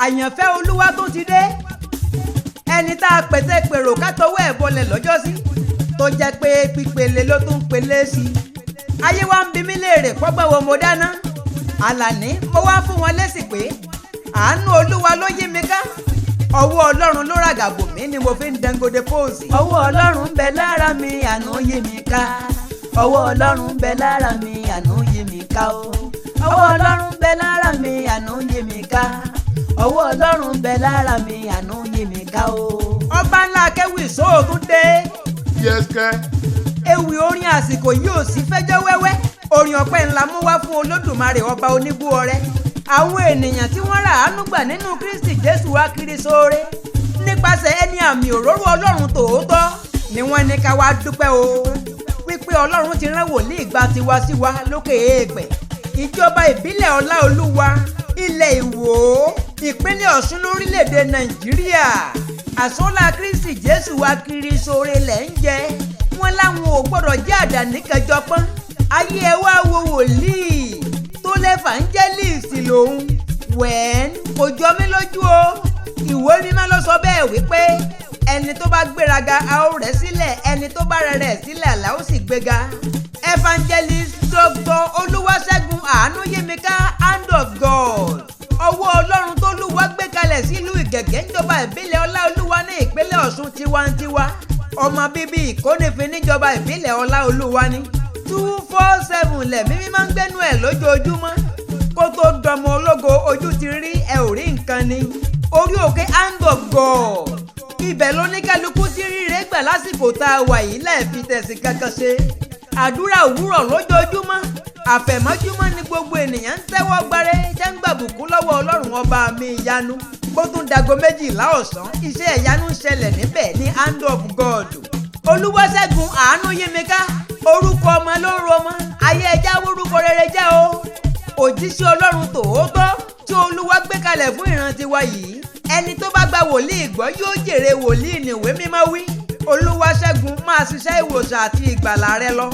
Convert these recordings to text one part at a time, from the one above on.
àyànfẹ́ olúwa tó ti dé ẹni tá a pèsè pèrò ká tọwọ́ ẹ̀ bọlẹ̀ lọ́jọ́sí tó jẹ́ pé pípele ló tún pele sí i ayé wa ń bi mí léèrè pọ́gbọ́n wo mo dáná Àlàní mo wá fún wọn lésì pé àánú olúwa ló yí mi ká ọwọ́ ọlọ́run ló ràgàbò mí ni mo fi ń dangode póòsì. ọwọ́ ọlọ́run ń bẹ lára mi àánú yí mi ká ọwọ́ ọlọ́run ń bẹ lára mi àánú yí mi ká o ọwọ́ ọlọ́run ń bẹ lára mi àánú yí mi ká ọwọ́ ọlọ́run ń bẹ lára mi àánú yí mi ká o. Ọbańlá Akéwì sóòtún dé. yẹ́sìkẹ́. ewì orin àsìkò yìí ò sí fẹ́jọ́ wẹ́wẹ́ orin ọpẹ́ ńlá mú wá fún olódùmarè ọba oníbú ọrẹ àwọn ènìyàn tí wọ́n rà àánú gbà nínú Kristi Jésù wá kiri sóore nípasẹ̀ ẹni àmì òróró ọlọ́run tòótọ́ ni wọ́n ní ká wá dúpẹ́ o wípé ọlọ́run ti rán wòlíì ìgbà tiwa sí wa lókè èèpẹ̀ ìjọba ìbílẹ̀ Ọláolúwa ilẹ̀ Ìwó ìpínlẹ̀ Ọ̀ṣun lórílẹ̀‐èdè Nàìjíríà àsọ́lá Kristi Jésù wá kiri sóore lẹ̀ ń jẹ wọ́n láwọn ò gbọ́dọ̀ jẹ́ àdàní kẹjọ pọ́n ayé ẹ wá wo wòlíì tó lẹ́fà ń jẹ́ líìsì lòun wẹ́ẹ́n kò jọ mí lójú o ìwé mímọ́ ló sọ bẹ́ẹ̀ wípé ẹni tó bá gbéraga a ó rẹ̀ sílẹ̀ ẹni tó bá rẹ̀ sílẹ̀ àlá ó sì gbéga evangelist Dr. Olúwaṣẹ́gun Àánúyémíká hand of God ọwọ́ ọlọ́run tó lúwa gbé kalẹ̀ sílùú Ìgẹ̀gẹ́ níjọba ìbílẹ̀ Ọláolúwa ní ìpínlẹ̀ Ọ̀ṣun tiwantiwa ọmọ bíbí Ìkónífin níjọba ìbílẹ̀ Ọláolúwa ní 247 lẹ̀mí mímọ́ ń gbẹ́nu ẹ̀ lójoojúmọ́ kó tó dọmọ ológo ojú ti rí ẹ ò rí nǹkan ni orí òkè hand of God ibẹ̀ ló ní kálukú tí ríre gbà lásìkò tá a wà yìí lẹ́ẹ̀fi tẹ̀sí kankan ṣe àdúrà òwúrọ̀ lójoojúmọ́ àfẹ̀mọ́júmọ́ ni gbogbo ènìyàn ń tẹ́wọ́ gbárẹ́ jẹ́ ń gbàbùkún lọ́wọ́ ọlọ́run ọba mi ìyanu bó tún dago 12 ọ̀sán iṣẹ́ ìyanu ń ṣẹlẹ̀ níbẹ̀ ní hand of God Olúwaṣẹ́gun Àánúyémíká orúkọ ọmọ ló ń romọ ayé ẹja orúkọ rere jẹ́ o òjíṣẹ́ ọlọ́run tòótọ́ tí olúwa gbé kalẹ̀ fún ìran tiwa yìí ẹni tó bá gba wòlíì gbọ́ yóò jèrè wòlíì níwé mímọ́ wí Olúwaṣẹ́gun máa ṣiṣẹ́ ìwòsàn àti ìgbàlà rẹ lọ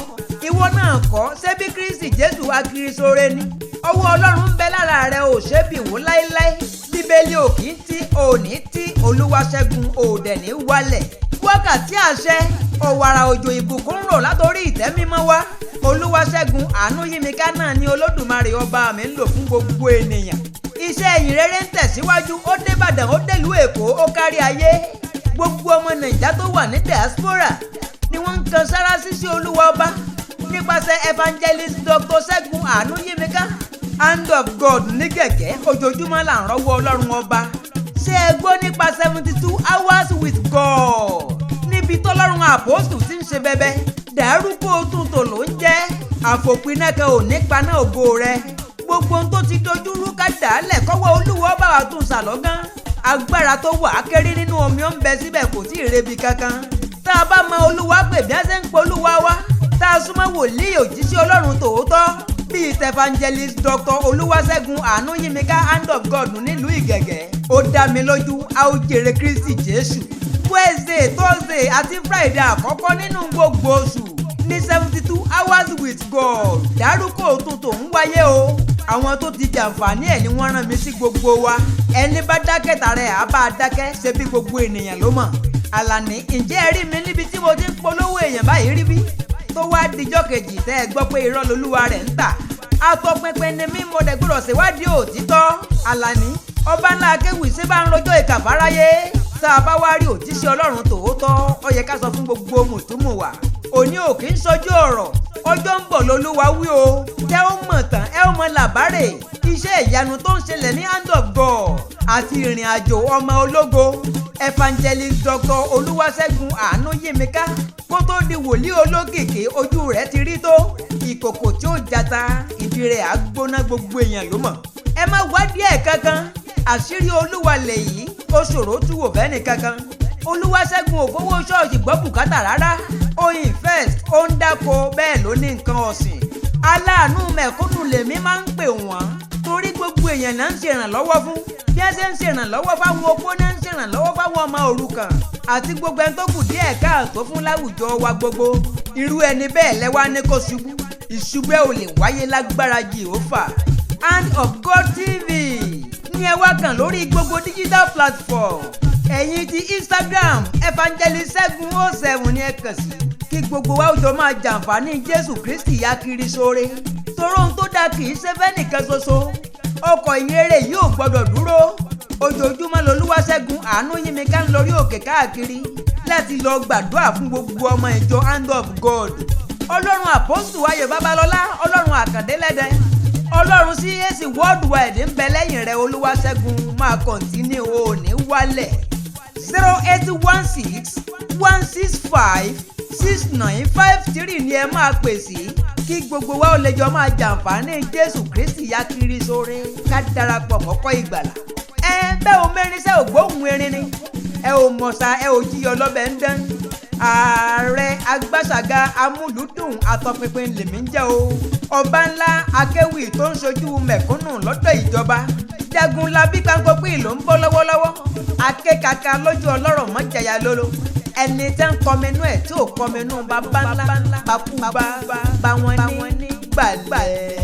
ìwọ náà kọ́ ṣebí Kristi Jésù wá kiri sóore ni ọwọ́ ọlọ́run ń bẹ lára rẹ ò ṣe bí wò láéláé bíbélì ò kì í tí ò ní tí Olúwaṣẹ́gun ò dẹ̀ ní wálẹ̀ wákàtí àṣẹ ọ̀wàrà òjò ìbùkún rọ̀ látòrí ìtẹ́ mímọ́ wá Olúwaṣẹ́gun Àánúyémíká náà ni Olódùmarè ọba mi ń lò fún gbogbo ènìyàn iṣẹ́ ìyìn rere ń tẹ̀síwájú ó dé Ìbàdàn ó délùú Èkó ó kárí ayé gbogbo ọmọ Nàìjíríà tó wà ní diaspora ni wọ́n ń kan sára sí Olúwa ọba nípasẹ̀ evangelist Dr. Ṣẹ́gun Àánúyémíká hand of God ní Gẹ̀gẹ́ ojoojúmọ́ là ń rọ́wọ́ ọlọ́run ọba ṣé ẹ gbọ́ nípa 72 hours with God níbi tọ́lọ́run àpòsù ti ń ṣe bẹ́bẹ́ dàrúkọ tuntun ló ń jẹ́ àfòpinákan ò ní paná ògo rẹ gbogbo ohun tó ti dojúrú ká dàálẹ̀ kọ́wọ́ olúwa bá wa tún ṣàlọ́gán agbára tó wà á kéré nínú omi ó ń bẹ síbẹ̀ kò tí ì rebi kankan tá a bá mọ olúwa pè bí ẹ ṣe ń polúwa wá tá a súnmọ́ wòlíì òjíṣẹ́ ọlọ́run tòótọ́ bíi evangelist Dr. Olúwaṣẹ́gun Àánúyémíká hand of God nílùú Ìgẹ̀gẹ́ ó dá mi lójú a ó jèrè Kristi Jésù Wednesday Thursday àti Friday àkọ́kọ́ nínú gbogbo oṣù ní 72 hours with God dárúkọ tuntun ń wáyé o àwọn tó ti jàǹfààní ẹ̀ ni wọ́n rán mi sí gbogbo wa ẹni bá dákẹ́ tààrẹ àbá dákẹ́ ṣe bí gbogbo ènìyàn ló mọ̀ Àlàní ǹjẹ́ ẹ rí mi níbi tí mo ti ń polówó èèyàn báyìí rí bí tó wá dijọ́ kejì tẹ́ ẹ gbọ́ pé irọ́ lolúwa rẹ̀ ń tà àtọpinpin ni mí mo dẹ̀ gbọ́dọ̀ ṣèwádìí òtítọ́ Àlàní Ọbańlá Akéwì ṣé bá ń rojọ́ ìkà fáráyé tá a bá wá rí òjíṣẹ́ ọlọ́run tòótọ́ ó yẹ ká sọ fún gbogbo mùtúmùwà òní ò kì í ṣojú ọ̀rọ̀ ọjọ́ ń bọ̀ lolúwa wí o tẹ́ ó mọ̀ tán ẹ ó mọ làbárè iṣẹ́ ìyanu tó ń ṣẹlẹ̀ ní hand of God àti ìrìn àjò ọmọ ológo evangelist Dr. Olúwaṣẹ́gun Àánúyémíká kó tó di wòlíì olókìkí ojú rẹ̀ ti rí tó ìkòkò tí ó jata ìdí rẹ̀ á gbóná gbogbo èèyàn ló mọ̀ ẹ má wádìí ẹ̀ kankan àṣírí olúwa lèyí ó ṣòro tú wò fẹ́ nìkankan Olúwaṣẹ́gun ò fowó ṣọ́ọ̀ṣì gbọ́ bùkátà rárá ó invest ó ń dáko bẹ́ẹ̀ ló ní nǹkan ọ̀sìn aláàánú mẹ̀kúnnù lèmi máa ń pè wọ́n torí gbogbo èèyàn náà ń ṣèrànlọ́wọ́ fún bí ẹ ṣe ń ṣèrànlọ́wọ́ fáwọn opó náà ń ṣèrànlọ́wọ́ fáwọn ọmọ òrukàn àti gbogbo ẹni tó kù díẹ̀ káàtó fún láwùjọ wa gbogbo irú ẹni bẹ́ẹ̀ lẹ́wà ní kó ṣubú ìṣubú ò lè wáyé lágbára Jèhófà Hand of God TV ní ní ẹ wá kàn lórí gbogbo digital platform. ẹ̀yin ti Instagram evangelist Ṣẹ́gun 07 ni ẹ kàn sí. kí gbogbo wa ó jọ máa jàǹfààní Jésù Kristi akiri sóore. torí ohun tó dáa kì í ṣe fẹ́ nìkan ṣoṣo. ọkọ̀ ìyìnrere yìí ò gbọ́dọ̀ dúró. ojoojúmọ́ lolúwaṣẹ́gun àánú yín mi ká ń lórí òkè káàkiri láti lọ gbàdúrà fún gbogbo ọmọ ìjọ hand of God. ọlọ́run àpọ́sù ayọ̀ babalọ́lá, ọlọ́run àkàndé lẹ́dẹ̀, ọlọ́run CAC worldwide ń bẹ lẹ́yìn rẹ̀. olúwaṣẹ́gun máa kọ̀ntínú òní wálẹ̀. 0816 165 6953 ni ẹ máa pè sí kí gbogbo wa ó lè jọ máa jàǹfààní Jésù Kristi ya kiri sóore. ká darapọ̀ mọ́kọ́ ìgbàlà. bẹ́ẹ̀ o mẹ́rin sẹ́ ò gbóhùn erin ni ẹ ò mọ̀ọ́sà ẹ ò jíyọ lọ́bẹ̀ ń dán. ààrẹ agbáṣàga amúlùúdùn àtọpinpin lèmi ń jẹ́ o. Ọbańlá Akéwì tó ń ṣojú mẹ̀kúnnù lọ́dọ̀ ìjọba. Jagunlabi Kankopin ló ń bọ́ lọ́wọ́lọ́wọ́. Akékaka lójú ọlọ́rọ̀ mọ́jàyà lólo. ẹni tẹ́ ń kọminú ẹ̀ tí ò kọminú bàbá ńlá bá kú bá wọn ní gbàlẹ́.